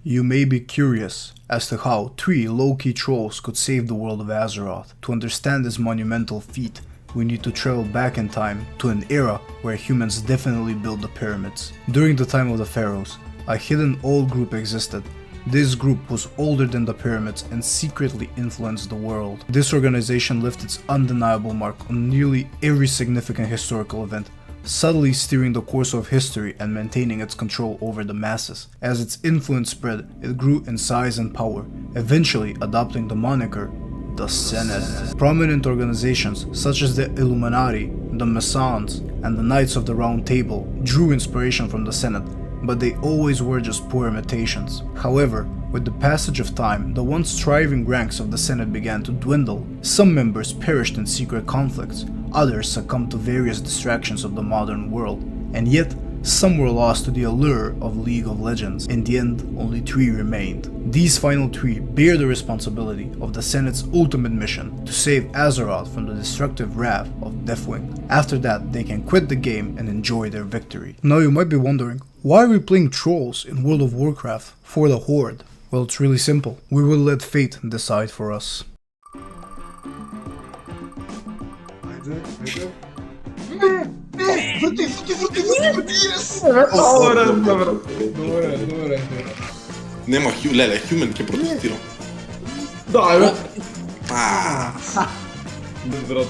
You may be curious as to how 3 low-key trolls could save the world of Azeroth. To understand this monumental feat, we need to travel back in time to an era where humans definitely built the pyramids. During the time of the pharaohs, a hidden old group existed. This group was older than the pyramids and secretly influenced the world. This organization left its undeniable mark on nearly every significant historical event, subtly steering the course of history and maintaining its control over the masses. As its influence spread, it grew in size and power, eventually adopting the moniker the Senate. Prominent organizations such as the Illuminati, the Masons, and the Knights of the Round Table drew inspiration from the Senate, but they always were just poor imitations. However, with the passage of time, the once thriving ranks of the Senate began to dwindle. Some members perished in secret conflicts, others succumbed to various distractions of the modern world, and yet some were lost to the allure of League of Legends. In the end, only 3 remained. These final 3 bear the responsibility of the Senate's ultimate mission to save Azeroth from the destructive wrath of Deathwing. After that, they can quit the game and enjoy their victory. Now you might be wondering, why are we playing trolls in World of Warcraft for the Horde? Well, it's really simple. We will let fate decide for us. Нема леле, human che protestino. Dai, Брат.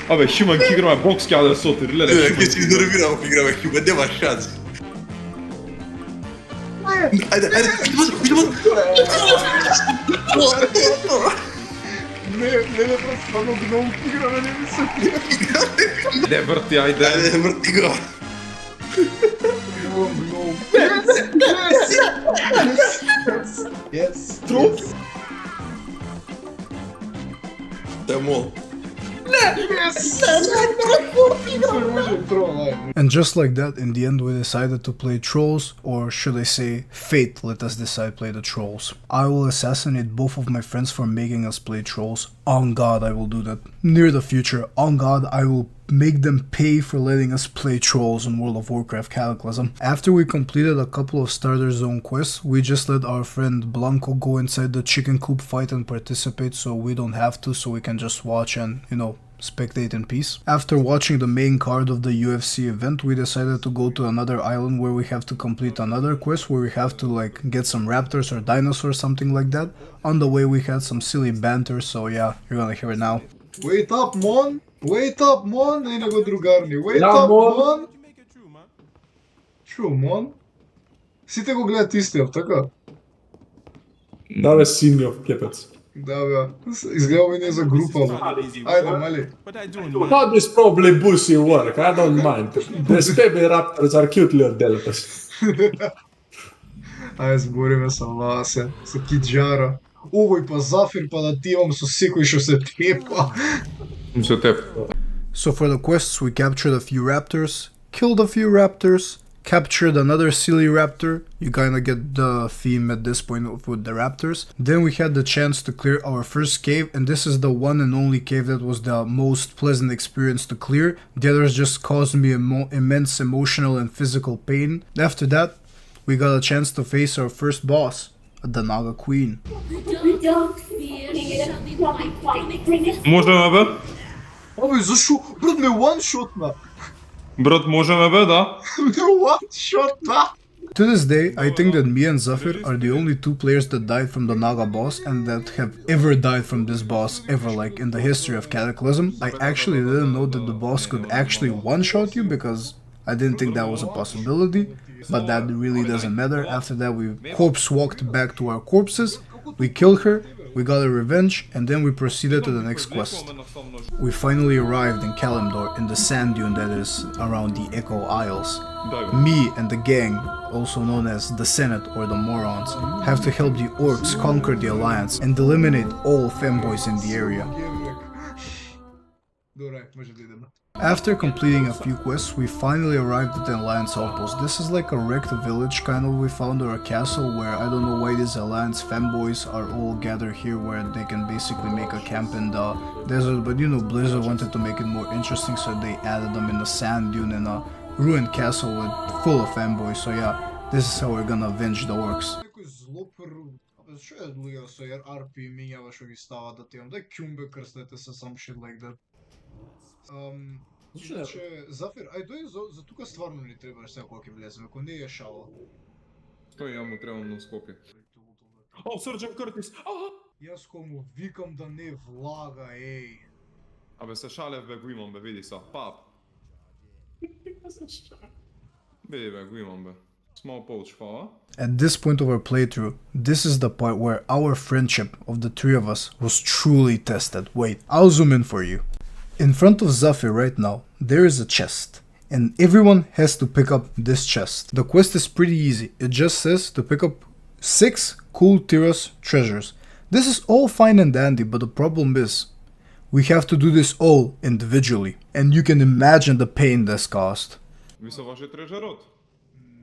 Vabbè, human chi grava box che ha da sotto, lele. Che si dormirà qui grava human, andiamo a chance. Haydi. Ne просто гном играли не високи. Не върти, айде. Върти го. Гном. Yes. Труп. Темо. And just like that, in the end we decided to play trolls, or should I say, fate let us decide play the trolls. I will assassinate both of my friends for making us play trolls. On God I will do that. Near the future, on God I will make them pay for letting us play trolls in World of Warcraft Cataclysm. After we completed a couple of starter zone quests, we just let our friend Blanco go inside the chicken coop fight and participate, so we don't have to, so we can just watch and, you know, spectate in peace. After watching the main card of the UFC event, we decided to go to another island where we have to complete another quest where we have to like get some raptors or dinosaurs, something like that. On the way we had some silly banter, so yeah, you're gonna hear it now. Wait up, Mon! Wait up, Mon! Ei nego drugarni. Wait up, Mon! True, Mon? Сите го гледат истиот, така? Да бе, синьов кепец. Да бе, изгледа ми не за група, бе. Айде, мали. How this probably bussy work, I don't mind. The baby raptors are cute little deltas. Ајде, збориме со Васе, со Киджара. Овој па Зафир, па да тивам со секој што се тепа. Се теп. So for the quests we captured a few raptors, killed a few raptors, captured another silly raptor. You kinda get the theme at this point with the raptors. Then we had the chance to clear our first cave, and this is the one and only cave that was the most pleasant experience to clear. The others just caused me immense emotional and physical pain. After that, we got a chance to face our first boss, the Naga Queen. Можеме бе? Абе, зашо? Брат, ме one-shotна. Брат, можеме бе, да? Ме one-shotна. To this day, I think that me and Zafir are the only 2 players that died from the Naga boss and that have ever died from this boss ever, like in the history of Cataclysm. I actually didn't know that the boss could actually one-shot you because I didn't think that was a possibility, but that really doesn't matter. After that, we corpse walked back to our corpses, we killed her, we got a revenge, and then we proceeded to the next quest. We finally arrived in Kalimdor, in the sand dune that is around the Echo Isles. Me and the gang, also known as the Senate or the Morons, have to help the orcs conquer the Alliance and eliminate all femboys in the area. Добре, може да идем. After completing a few quests, we finally arrived at the Alliance outpost. This is like a wrecked village kind of we found, or a castle where I don't know why these Alliance fanboys are all gathered here where they can basically make a camp in the desert, but you know, Blizzard wanted to make it more interesting, so they added them in a sand dune in a ruined castle with full of fanboys. So yeah, this is how we're gonna avenge the orcs. Некој злопер... Абе, што е луѓе со RP минјава што ги става да тиам? Дај кјумбе крстете се some shit like that. Иначе, Зафир, ај дој за тука стварно ни требаш сега кога ќе влеземе, ако не е шала. Тој ја му требам на скоке. О, Срđan Curtis! Јас кога му викам да не влага, еј. Абе се шалев бе, го имам бе, види са, пап. Види бе, го имам бе. Small pouch, фала. At this point of our playthrough, this is the part where our friendship of the three of us was truly tested. Wait, I'll zoom in for you. In front of Zafir right now, there is a chest, and everyone has to pick up this chest. The quest is pretty easy, it just says to pick up 6 cool Tyros treasures. This is all fine and dandy, but the problem is, we have to do this all individually, and you can imagine the pain this caused. Ви са ваши трежерот?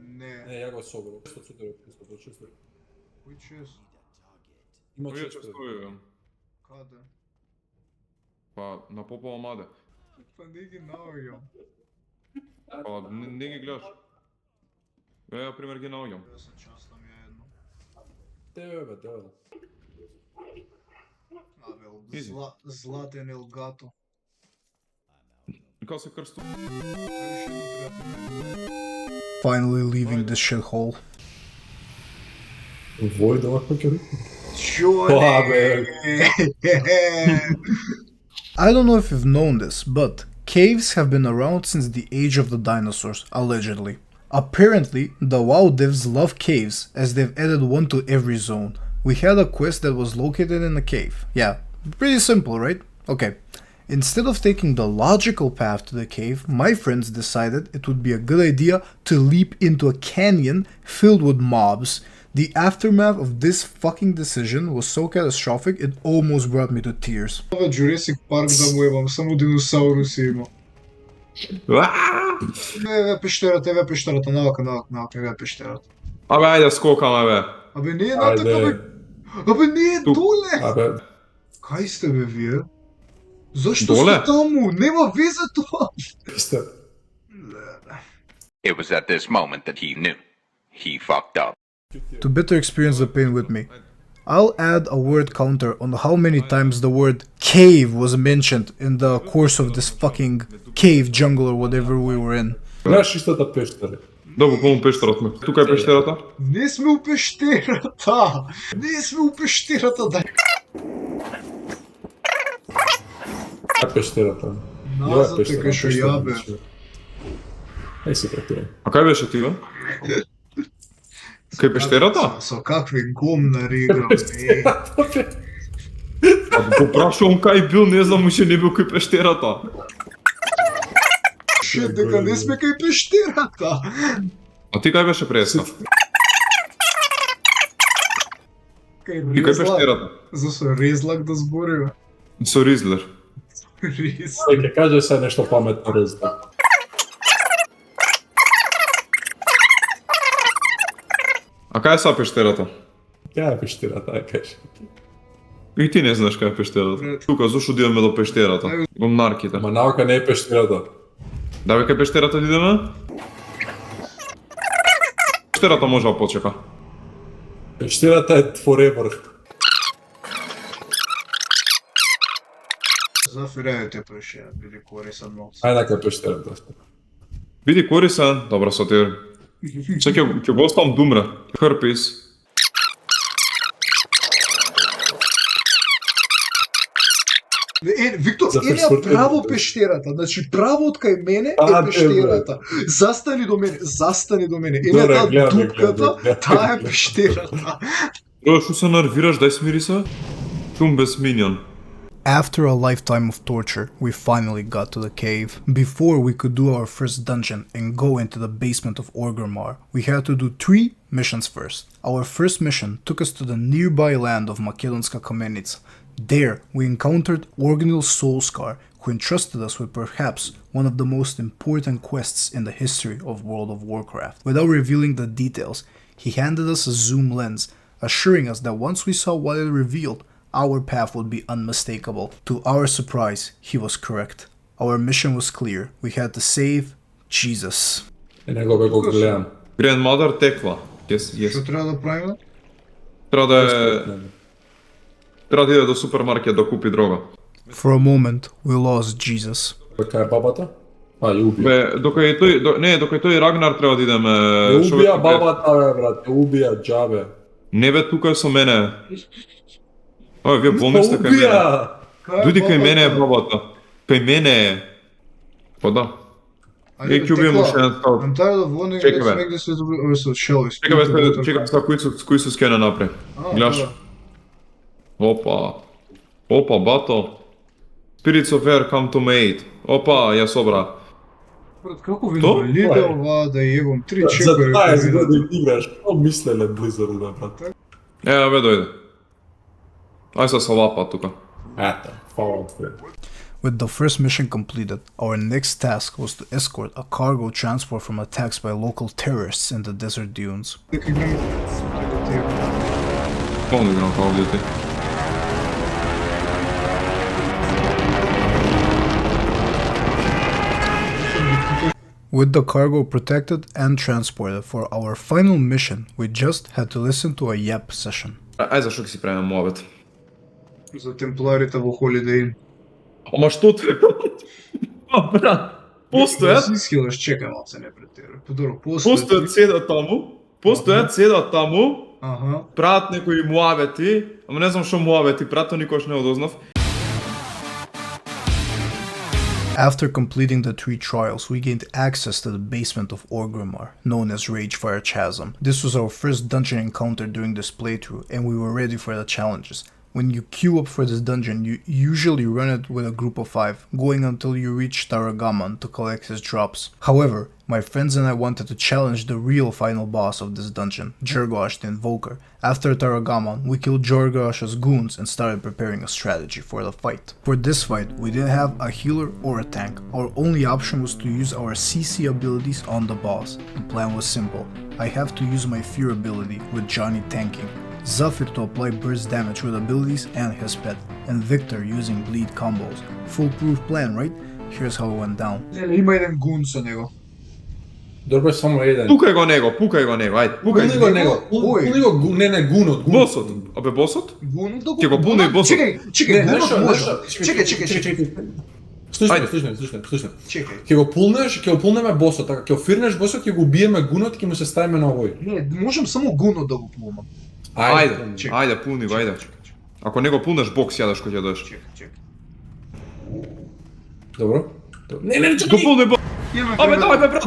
Не, Не, ја го собрав. Што цутерот искам, чисто. кој чест? Има Кој често. ќе стои? Каде? Па, на попова маде. Па не ги наоѓам. Па, не ги гледаш. Ја, пример, ги наоѓам. Ја се частам ја едно. Тебе бе, тебе. Абе, Изи. златен елгато. И као се крсту? Finally leaving this shithole. Вој да вако ќе рекам. Чоре! I don't know if you've known this, but caves have been around since the age of the dinosaurs, allegedly. Apparently, the WoW devs love caves, as they've added one to every zone. We had a quest that was located in a cave. Yeah, pretty simple, right? Okay. Instead of taking the logical path to the cave, my friends decided it would be a good idea to leap into a canyon filled with mobs. The aftermath of this fucking decision was so catastrophic, it almost brought me to tears. Ова Jurassic Park да му ебам, само диносауруси има. Еве пештерата, навака, еве пештерата. Абе, ајде скокаме бе. Абе не е натака бе. Абе не е доле. Абе, Кај сте бе вие? Зашто Доле? сте таму? Нема везе тоа. сте. It was at this moment that he knew. He fucked up. To better experience the pain with me, I'll add a word counter on how many times the word cave was mentioned in the course of this fucking cave jungle or whatever we were in. Гледаш истата пештера. Добро, кому пештерот ме? Тука е пештерата? Не сме у пештерата. Не сме у пештерата, да. Ја пештерата. Назад е кај шо ја бе. Ај се претирам. А кај беше ти бе? Кај пештерата? Со какви гомнари играм, еј. А го прашувам кај бил, не знам, уште не бил кај пештерата. Шит, дека не сме кај пештерата. А ти кај беше преска? И кај Резлак. пештерата? Зашто резлак да збориме? Со Ризлер. Резлак. Тој ќе каже се нешто паметно резда. А кај е са пештерата? Ја е пештерата, ај каже. И ти не знаеш кај е пештерата. Тука, зашто да идеме до пештерата? Гомнарките. Ама наука не е пештерата. Да бе, кај пештерата да идеме? Пештерата може да почека. Пештерата е forever. Зафирете пеше, биде корисан новци. Ајде кај пештерата. Види корисан, добра сатир. Сега ќе го оставам думре. Хрпис. Виктор, Зафир еле спортен право интерес. пештерата, значи право од кај мене А, е пештерата. Застани до мене. Еле Добре, таа гледаме, дупката, гледаме. таа е пештерата. Што се нервираш, дај смири се. Кум без миньон. After a lifetime of torture, we finally got to the cave. Before we could do our first dungeon and go into the basement of Orgrimmar, we had to do 3 missions first. Our first mission took us to the nearby land of Makedonska Kamenica. There, we encountered Organil Soulscar, who entrusted us with perhaps one of the most important quests in the history of World of Warcraft. Without revealing the details, he handed us a zoom lens, assuring us that once we saw what it revealed, our path would be unmistakable. To our surprise, he was correct. Our mission was clear. We had to save Jesus. И него го гледам. Grandmother текла. Що трябва да правим? Трябва да иде до супермаркет да купи дрога. For a moment, we lost Jesus. Така е бабата? Ја убија. Бе, докај тој Рагнар треба да идеме... Ја убија бабата, бе, брат. Ја убија, джабе. Не бе, тука е со мене. Ој, вие болни сте кај мене. Убија! Дуди кај мене е бабата. Кај мене е. Па да. Е, ќе убием уште еден скаут. I'm tired of wondering Чекай, let's бе. make this or so shall we? Чекай сега, кои су скена напред. Гледаш? Опа. Опа, бато. Spirits of Air come to mate. Опа, ја собра. Брат, како ви То? навалиде ова да јебам 3 За чекори? 20 години играш, што мислеле Blizzard, бе, брат? Бе, дојде. Ај се салапа тука. Ето, фала, бе. With the first mission completed, our next task was to escort a cargo transport from attacks by local terrorists in the desert dunes. Дека играм. Помни играм Call of Duty. With the cargo protected and transported for our final mission, we just had to listen to a yap session. Ај зашо ќе си правиме муабет? За темпларите во Holiday Inn. Ама што треба? Брат, постојат, Си искилаш, чекай малце не претера. Подобро, постојат седат таму, Аха. прават некои муабети, ама не знам што муабети, прато никош не одознав. After completing the 3 trials, we gained access to the basement of Orgrimmar, known as Ragefire Chasm. This was our first dungeon encounter during this playthrough, and we were ready for the challenges. When you queue up for this dungeon, you usually run it with a group of 5, going until you reach Taragaman to collect his drops. However, my friends and I wanted to challenge the real final boss of this dungeon, Jorgosh the Invoker. After Taragaman, we killed Jorgosh's goons and started preparing a strategy for the fight. For this fight, we didn't have a healer or a tank. Our only option was to use our CC abilities on the boss. The plan was simple. I have to use my Fear ability with Johnny tanking, Zafir to apply burst damage with abilities and his pet, and Victor using bleed combos. Foolproof plan, right? Here's how it went down. Има еден гун со него. Добро, само еден. Пукај го него, ајде, Пуни го него, пуни го, не гунот, Босот, абе босот? Гунот да го... Ќе го пуни и босот. Чекај, гунот нешто, може. нешто. Чекај. Слушај. Чекај. Ќе го пулнеме босот, така ќе офирнеш босот, ќе го убиеме гунот, ќе му се ставиме на овој. Не, можам само гунот да го пулнам. Ајде, пуни го, ајде. Ако не го пунеш, бокс јадаш кој ќе доеш. Чекај. Добро. Не, Го чекај. пулни бокс. Абе, време. дај бе, брат.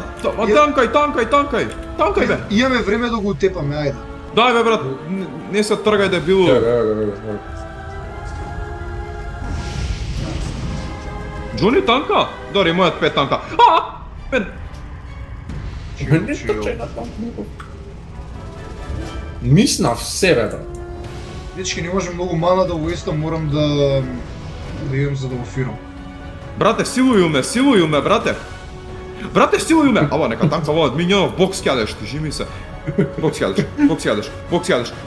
Танкај бе. Имаме време да го утепаме, ајде. Дај бе, брат. Не се тргај дебило. Джони танка? Дори, мојот пет танка. Бе, Миснав себе, брат. Дечки, не можам многу мана да го истам, морам да идем за да го фирам. брате, силуј ме, брате. Брате, силуј ме. Ава, нека танка водат миньонов, бокс кјадеш, ти жими се. Бокс кјадеш.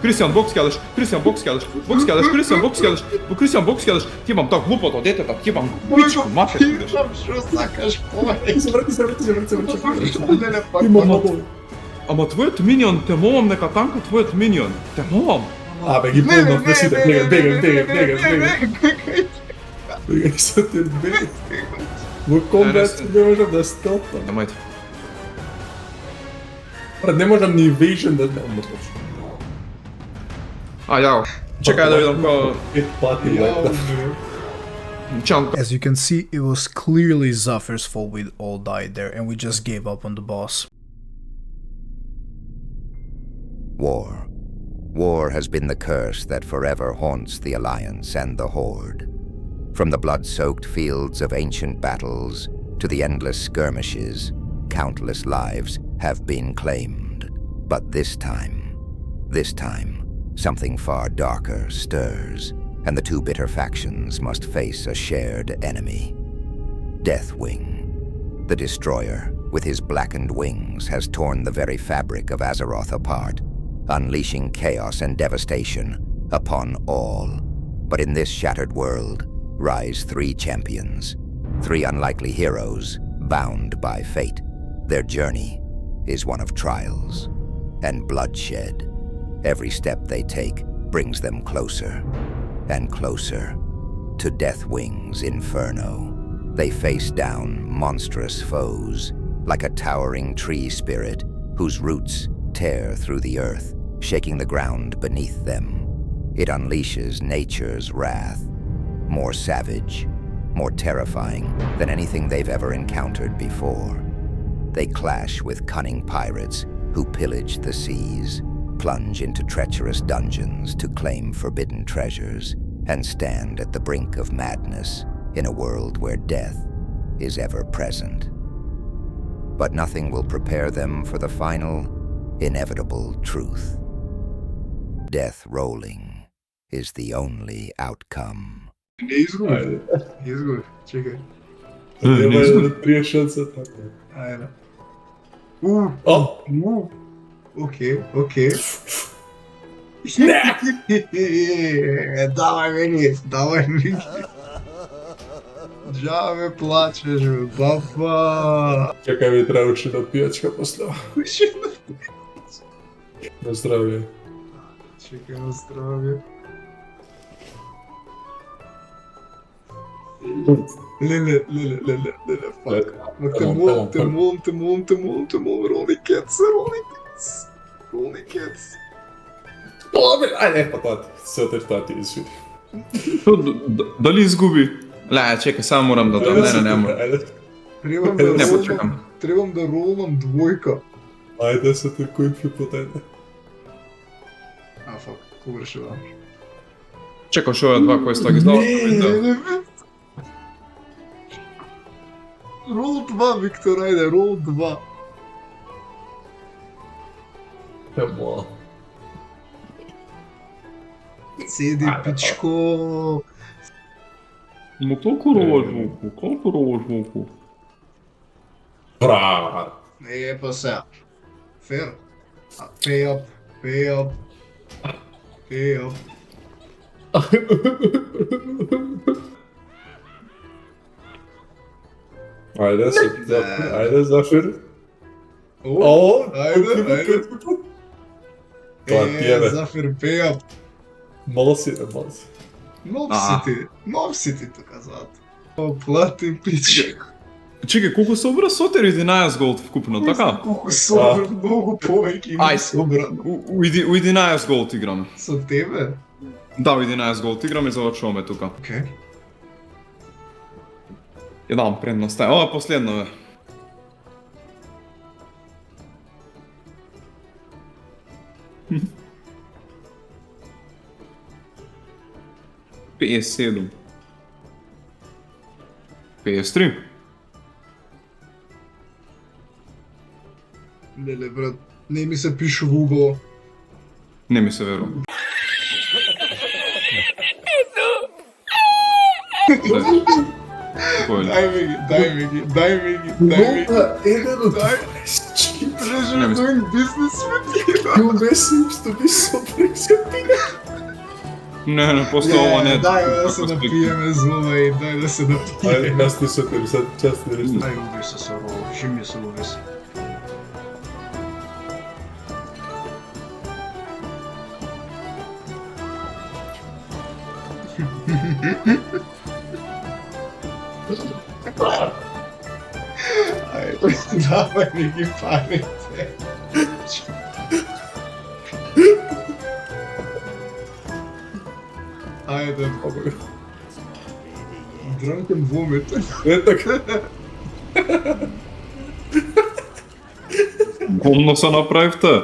Кристијан, бокс кјадеш. Кристијан, бокс кјадеш. Ти имам так глупото детето, ти имам пичку, мафе. Шо сакаш, повеќе? Ама твојот миньон, те молам, нека танка твојот миньон. Те молам. Абе, ги пулнав да сите, бегам. Бегај се те бегај. Во комбат не можам да стопам. Немајте. Брат, не можам ни evasion да дам точно. Јао. Чекај да видам кој... 5 пати, брат. Чанка. As you can see, it was clearly Zafir's fault we all died there, and we just gave up on the boss. War. War has been the curse that forever haunts the Alliance and the Horde. From the blood-soaked fields of ancient battles to the endless skirmishes, countless lives have been claimed. But this time, something far darker stirs and the two bitter factions must face a shared enemy. Deathwing, the destroyer, with his blackened wings, has torn the very fabric of Azeroth apart, unleashing chaos and devastation upon all. But in this shattered world rise three champions, three unlikely heroes bound by fate. Their journey is one of trials and bloodshed. Every step they take brings them closer and closer to Deathwing's inferno. They face down monstrous foes, like a towering tree spirit whose roots tear through the earth, shaking the ground beneath them. It unleashes nature's wrath, more savage, more terrifying than anything they've ever encountered before. They clash with cunning pirates who pillage the seas, plunge into treacherous dungeons to claim forbidden treasures, and stand at the brink of madness in a world where death is ever present. But nothing will prepare them for the final, inevitable truth. Death rolling is the only outcome. Не изгубив. Изгубив. Чекай. Nema je prije šansa tako. Ajde. O! Okej. Давай мені. Džave plačeš, baba. Čekaj, mi treba uči na pijačka posle. Na zdravlje. Čekaj na zdravje. Lele, fuck. Te molim, rolling cats. Ajde, pa tati. Sve te tati izvidi. Da li izgubi? Le, čekaj, samo moram da dam, ne moram. Ne počekam. Trebam da rolam dvojka. Ajde, se te kupi potajne. A, fuck, ko vrševam. Čekaj, še ove dva koje sta ga izdala. Ne. Roll 2, Viktor, ajde, roll 2. Emo. Sedi, pičko. No koliko rolaš vuku? Bra. Ne, pa se. Fair. Pay up. Ajde, Zafir. Ajde. Zafir, pay up. Malo si. Nov si ti to kazati. Platim piček. Čekaj, koliko so obra soter 11 gold vkupno, taka? Koliko so mnogo povek ima sobran. U 11 gold igram. So tebe? Da, u 11 gold igram i zavačuo me tuka. Okej. Ja dam prednost, ovo je posljedno je. PS7. PS3. Lele, brat, ne mi se pišu v Google. Ne mi se veru. Daj mi gi. Pleasure doing business with you. You seems to be so flexible. Ne, posle ovo ne. Daj da se napijem zlova i daj da se napijem. Ajde, nas ti super, sad čast ne reći. Daj ubi se sa rolo, žimi se ubi se. Ajde, davaj neki pamete. Ajde, drunken vomit. Govno se napravite.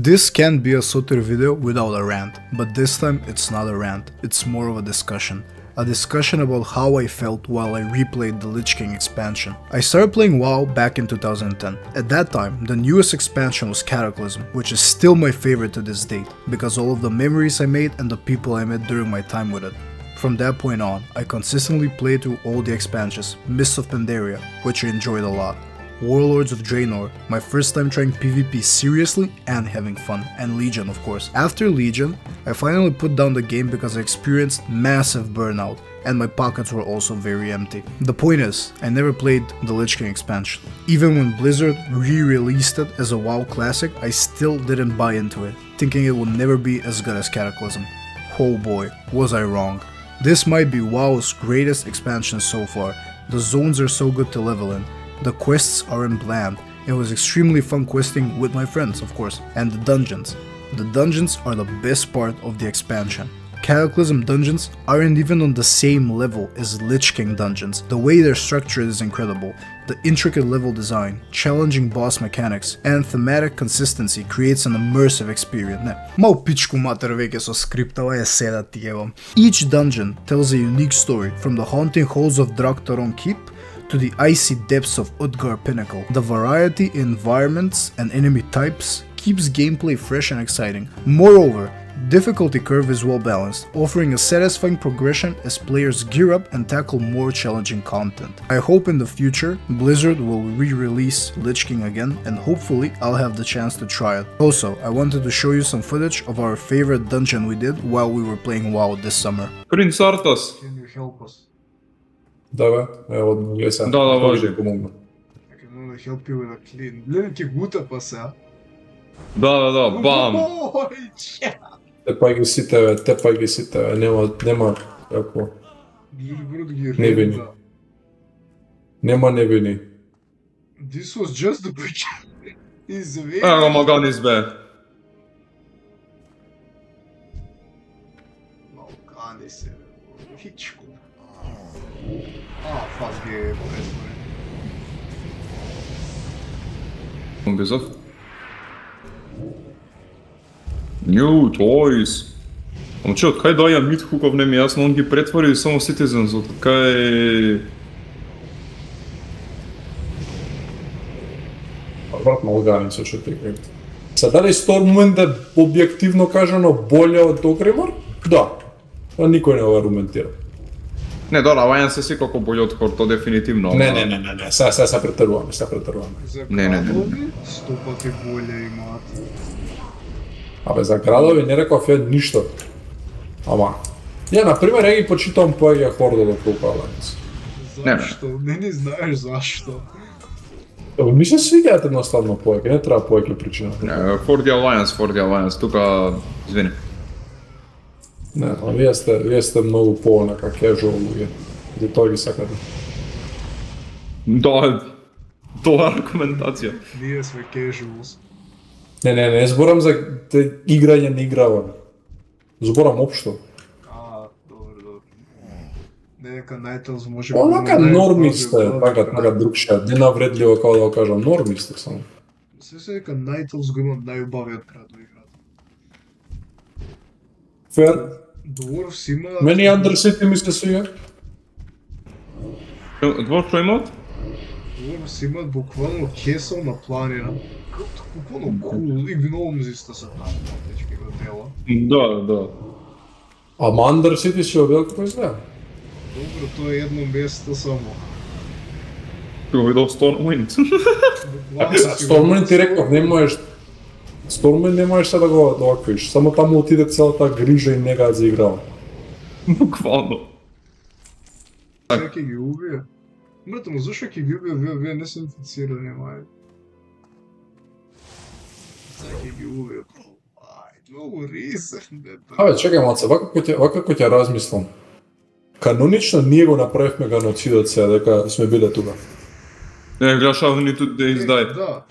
This can be a Sotir video without a rant, but this time it's not a rant, it's more of a discussion. a discussion about how I felt while I replayed the Lich King expansion. I started playing WoW back in 2010. At that time, the newest expansion was Cataclysm, which is still my favorite to this date, because all of the memories I made and the people I met during my time with it. From that point on, I consistently played through all the expansions, Mists of Pandaria, which I enjoyed a lot, Warlords of Draenor, my first time trying PvP seriously and having fun, and Legion of course. After Legion, I finally put down the game because I experienced massive burnout, and my pockets were also very empty. The point is, I never played the Lich King expansion. Even when Blizzard re-released it as a WoW classic, I still didn't buy into it, thinking it would never be as good as Cataclysm. Oh boy, was I wrong. This might be WoW's greatest expansion so far. The zones are so good to level in. The quests aren't bland. It was extremely fun questing with my friends, of course, and the dungeons. The dungeons are the best part of the expansion. Cataclysm dungeons aren't even on the same level as Lich King dungeons. The way they're structured is incredible. The intricate level design, challenging boss mechanics, and thematic consistency creates an immersive experience. Ne, mal pičku mater veke so skriptova je seda ti evo. Each dungeon tells a unique story, from the haunting halls of Draktaron Keep to the icy depths of Utgar Pinnacle. The variety in environments and enemy types keeps gameplay fresh and exciting. Moreover, difficulty curve is well balanced, offering a satisfying progression as players gear up and tackle more challenging content. I hope in the future Blizzard will re-release Lich King again, and hopefully I'll have the chance to try it. Also, I wanted to show you some footage of our favorite dungeon we did while we were playing WoW this summer. Prince Arthas. Can you help us? Да, бе, evo, glej sad. Da, Kako važi. ti pomognu? I can only help you with a clean. Gledaj ki guta pa se, a? Da, bam. Oj, če! Te pa gi si tebe, nema, kako, Ne vini. nema ne vini. This was just the beginning. Извини. Evo Maganis be. Malkani se, Hičku. Ah, fuck je, pretvoren. Bezov. New toys. Če odkaj daja Midhookov ne mi jasno, on gi pretvori samo Citizens, odkaj... Vratno organico će ti kažem. Sad, da li Stormwind je objektivno kaženo bolje od Ogrimmar? Da. To niko ne argumentira. Ne, dobra, vajan se sikako bolje od Horde, to definitivno. Ne, sad pretrvamo. За Не. градови 100 пъти болje имат. Абе, за градови не реков ја ништо. Ама, ја, например, ја ги почитам повеќе Хорда до Алианс. Защо? Не знаеш защо. Ми се свиѓаат едноставно повеќе, не треба повеќе причина. Horde Alliance, тука, извини. Не, но вие сте многу по-онака casual луѓе. И тоа ги сакате. Да, тоа е аргументација. Ние сме casuals. Не зборам за играње на игравање. Зборам општо. Добро. Нека Nightels може... Онака норми сте, така другшија, не навредливо како да го кажам, норми сте само. Се дека Nightels го имат најубавиот град во играта. Фер, Dwarfs има... мени Undercity ми се свиѓа. Двор што имат? Dwarfs имат буквално кесел на планина. Буквално cool и гномзиста се там, течки го дела. Да. Ама Undercity си обил како изгледа. Добро, тоа е едно место само. Ти го видов Stormwind. Stormwind ти реков, Stormwind не можеш да го аквиш, само таму отиде целата грижа и нега за играва. Буквално. Сега ќе ги убие. Мрето, но зашо ќе ги убие, вие не се инфицирани, мај. Сега ќе ги убие. Многу рисен, бе. Абе, чекај малце, вака кој ќе размислам. Канонично ние го направивме геноцидот сега, дека сме биле тука. Не, гледаш ниту да издај. Да.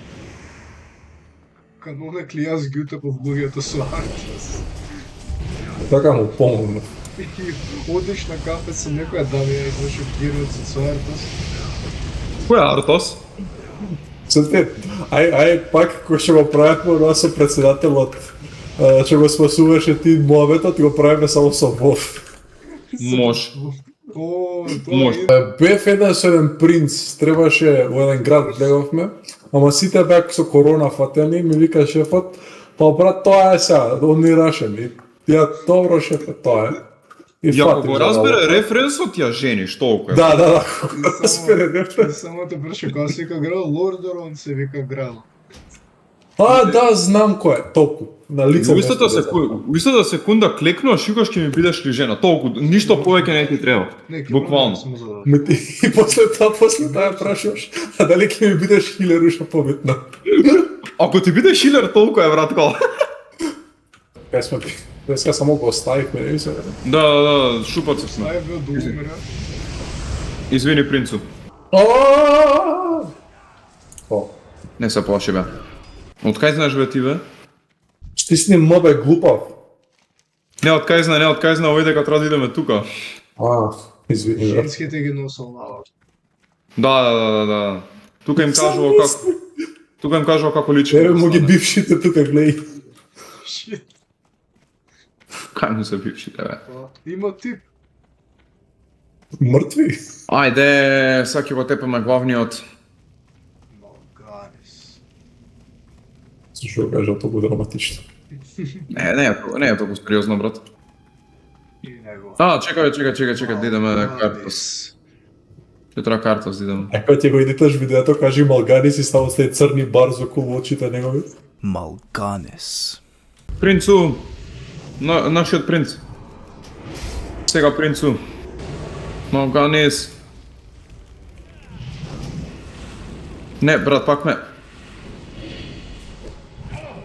Канонекли јас ги утепав луѓето со Артас. Така му помогна. И одиш на кафе со некоја дамија и изврши гирнецот со Артас. Кој е Артос? Ај пак кој ќе го правиме нас со председателот, ќе го спасуваше ти муабетот и го правиме само со Вов. Може. О, тоа Може. е. Бев еден со еден принц, требаше во еден град гледавме, ама сите беа со корона фатени, ми вика шефот, па брат, тоа е сега, он не рашен. И ја, добро шефе, тоа е. И Ја, фатиш кога за разбере работа. референсот, ја жениш, толку е. Да, разбере референс. Само те прашам, кога се вика грал, Лордорон се вика грал. Да, знам кој е, толку. На лице. У истата секунда клекнуваш, викаш ќе ми бидеш ли жена, толку, ништо повеќе не ти треба. Буквално. И после тоа прашуваш, а дали ќе ми бидеш хилеруша побитна? Ако ти биде шилер, толку е, братко. Кај сме, сега само го оставихме, не ми се вере. Да, шупаци сме. Ај бе, да умира. Извини, принцу. О, Не се плаши, бе. Од кај знаеш, бе, ти, бе? стисни м, бе, глупав. Не од кај зна, овој дека треба да идеме тука. Извини, брат. Женските ги носел навак. Да. Тука им кажува како лично. Еве му ги бившите тука, гледај. Шит. Кај му се бившите, бе? Има тип. Мртви? Ајде, сега ќе го тепаме главниот. Малганис. Зашо го кажа толку драматично? Не е толку сериозно, брат. И него. Чекај, да идеме на Картос. Ќе треба Картос да идеме. А кога ќе го едиташ видеото, кажи Малганис и ставо след црни бар за околу очите негови. Malganis. Принцу, нашиот принц. Сега принцу. Малганис. Не, брат, пак не.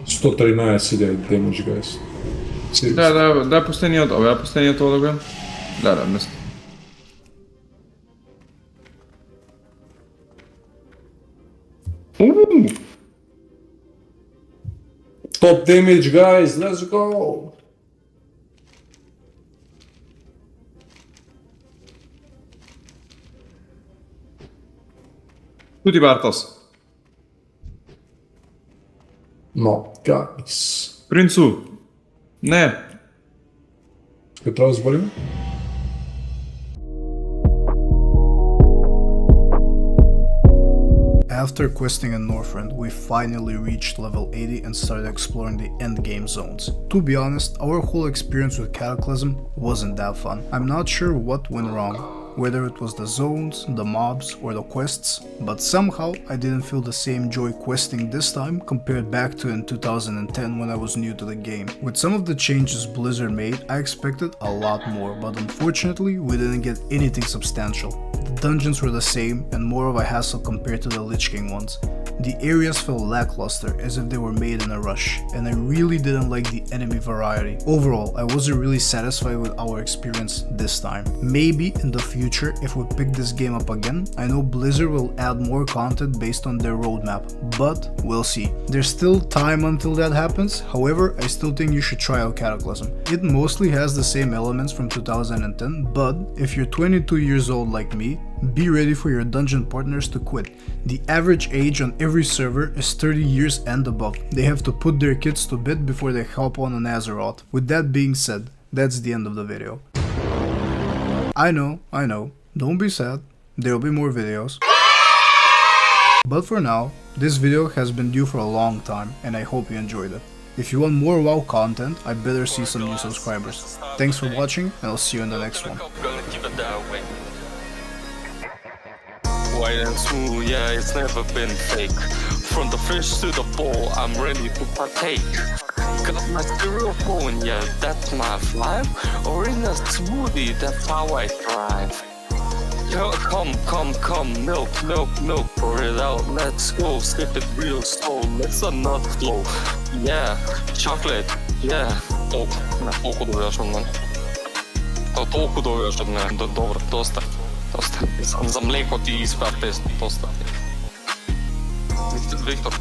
113 damage, guys. Да, последниот, ова последниот ова да го имам. Да, мислам. Top damage, guys, let's go! Тути Бартос. Малганис. Принцу. Не. Ќе треба да збориме? After questing in Northrend, we finally reached level 80 and started exploring the endgame zones. To be honest, our whole experience with Cataclysm wasn't that fun. I'm not sure what went wrong, whether it was the zones, the mobs, or the quests, but somehow I didn't feel the same joy questing this time compared back to in 2010 when I was new to the game. With some of the changes Blizzard made, I expected a lot more, but unfortunately we didn't get anything substantial. The dungeons were the same and more of a hassle compared to the Lich King ones. The areas felt lackluster, as if they were made in a rush, and I really didn't like the enemy variety. Overall, I wasn't really satisfied with our experience this time. Maybe in the future, if we pick this game up again, I know Blizzard will add more content based on their roadmap, but we'll see. There's still time until that happens, however, I still think you should try out Cataclysm. It mostly has the same elements from 2010, but if you're 22 years old like me, be ready for your dungeon partners to quit. The average age on every server is 30 years and above. They have to put their kids to bed before they hop on an Azeroth. With that being said, that's the end of the video. I know, don't be sad, there will be more videos. But for now, this video has been due for a long time and I hope you enjoyed it. If you want more WoW content, I better see some new subscribers. Thanks for watching and I'll see you in the next one. White and smooth, yeah, it's never been fake. From the fish to the bowl, I'm ready to partake. Got my cereal phone, yeah, that's my life. Or in a smoothie, that's how I thrive. Yo, come, milk, pour it out, let's go. Skip it real slow, let's not flow. Yeah, chocolate, yeah. На толку довешодне. Толку довешодне, добро, доста. За млеко ти испрати доста. Виктор,